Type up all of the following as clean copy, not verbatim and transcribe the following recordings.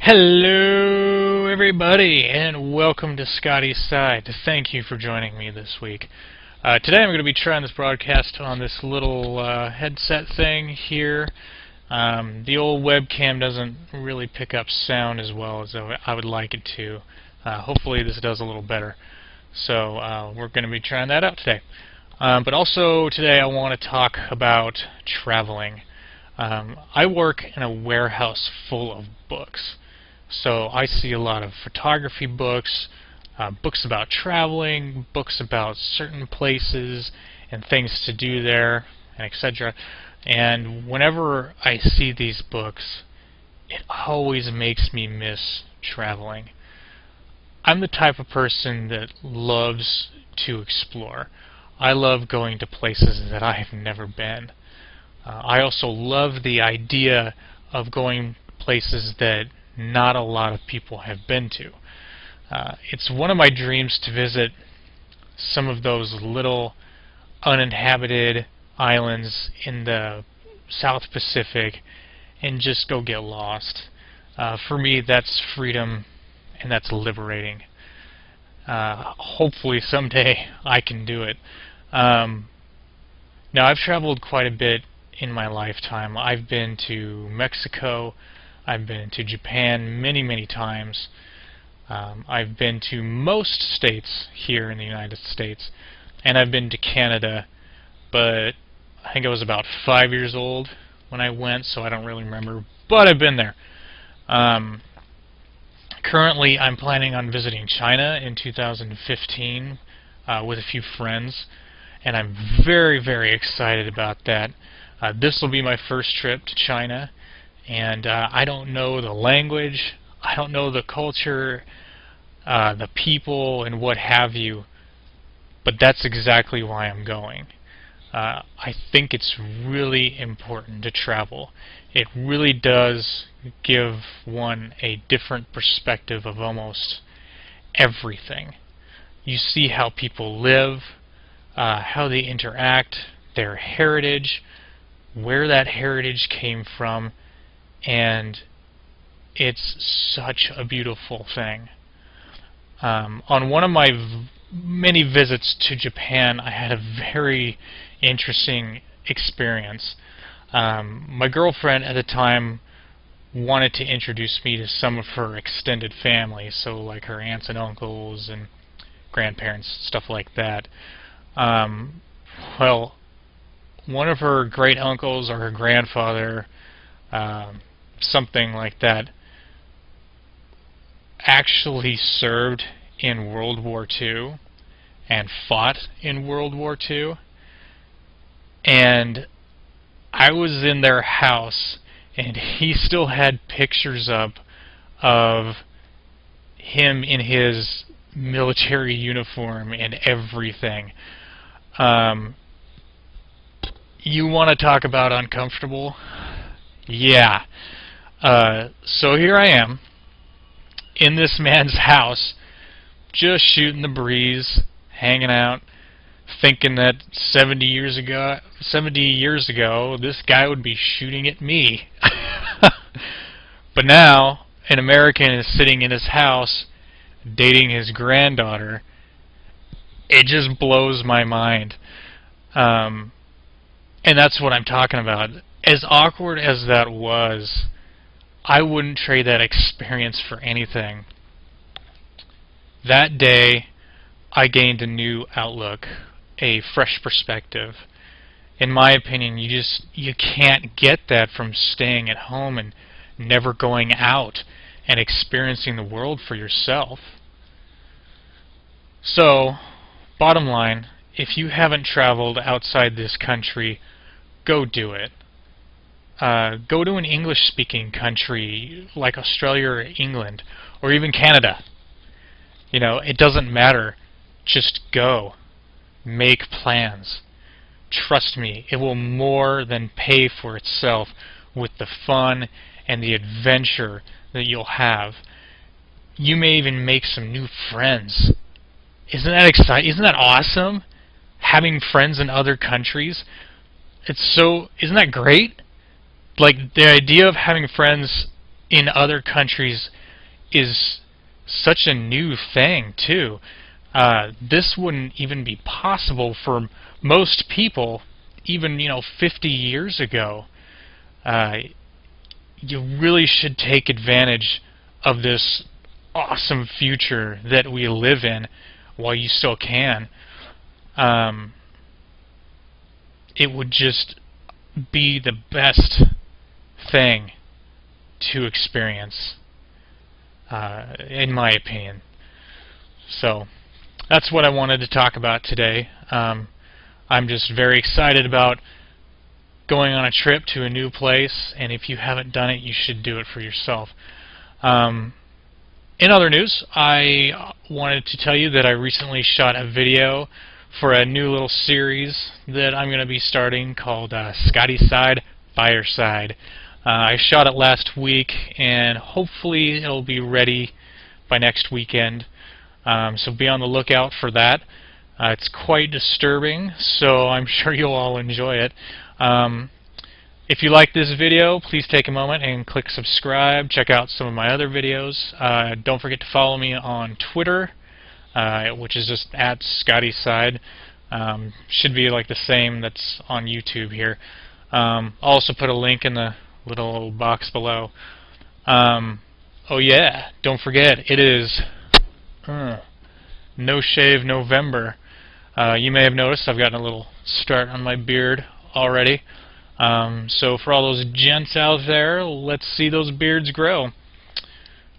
Hello everybody and welcome to Scotty's Side. Thank you for joining me this week. Today I'm going to be trying this broadcast on this little headset thing here. The old webcam doesn't really pick up sound as well as I would like it to. Hopefully this does a little better. So we're going to be trying that out today. But also today I want to talk about traveling. I work in a warehouse full of books. So I see a lot of photography books, books about traveling, books about certain places and things to do there, and etc. And whenever I see these books, it always makes me miss traveling. I'm the type of person that loves to explore. I love going to places that I have never been. I also love the idea of going places that not a lot of people have been to. It's one of my dreams to visit some of those little uninhabited islands in the South Pacific and just go get lost. For me, that's freedom and that's liberating. Hopefully someday I can do it. Now I've traveled quite a bit in my lifetime. I've been to Mexico, I've been to Japan many times. I've been to most states here in the United States, and I've been to Canada, but I think I was about 5 years old when I went, so I don't really remember, but I've been there. Currently I'm planning on visiting China in 2015 with a few friends, and I'm very excited about that. This will be my first trip to China, and I don't know the language, I don't know the culture, the people, and what have you, but that's exactly why I'm going. I think it's really important to travel. It really does give one a different perspective of almost everything. You see how people live, how they interact, their heritage, where that heritage came from, and it's such a beautiful thing. On one of my many visits to Japan, I had a very interesting experience. My girlfriend at the time wanted to introduce me to some of her extended family, so like her aunts and uncles and grandparents, stuff like that. Well, one of her great uncles or her grandfather, something like that, actually served in World War II and fought in World War II, and I was in their house and he still had pictures up of him in his military uniform and everything. You want to talk about uncomfortable? Yeah. So here I am in this man's house, just shooting the breeze, hanging out, thinking that 70 years ago this guy would be shooting at me. But now an American is sitting in his house dating his granddaughter. It just blows my mind. And that's what I'm talking about. As awkward as that was, I wouldn't trade that experience for anything. That day, I gained a new outlook, a fresh perspective. In my opinion, you can't get that from staying at home and never going out and experiencing the world for yourself. So, bottom line, if you haven't traveled outside this country, go do it. Go to an English-speaking country like Australia or England, or even Canada. You know, it doesn't matter. Just go. Make plans. Trust me, it will more than pay for itself with the fun and the adventure that you'll have. You may even make some new friends. Isn't that exciting? Isn't that awesome? Having friends in other countries. Isn't that great? Like, the idea of having friends in other countries is such a new thing too. This wouldn't even be possible for most people, even 50 years ago. You really should take advantage of this awesome future that we live in while you still can. It would just be the best thing to experience, in my opinion. So that's what I wanted to talk about today. I'm just very excited about going on a trip to a new place, and if you haven't done it, you should do it for yourself. In other news, I wanted to tell you that I recently shot a video for a new little series that I'm going to be starting called Scotty's Side, Fireside. I shot it last week, and hopefully it'll be ready by next weekend. So be on the lookout for that. It's quite disturbing, so I'm sure you'll all enjoy it. If you like this video, please take a moment and click subscribe. Check out some of my other videos. Don't forget to follow me on Twitter, which is just @ScottySide. Should be like the same that's on YouTube here. I'll also put a link in the little box below. Oh yeah, don't forget, it is No Shave November. You may have noticed I've gotten a little start on my beard already. So for all those gents out there, let's see those beards grow.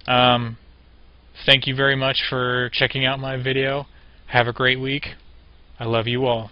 Thank you very much for checking out my video. Have a great week. I love you all.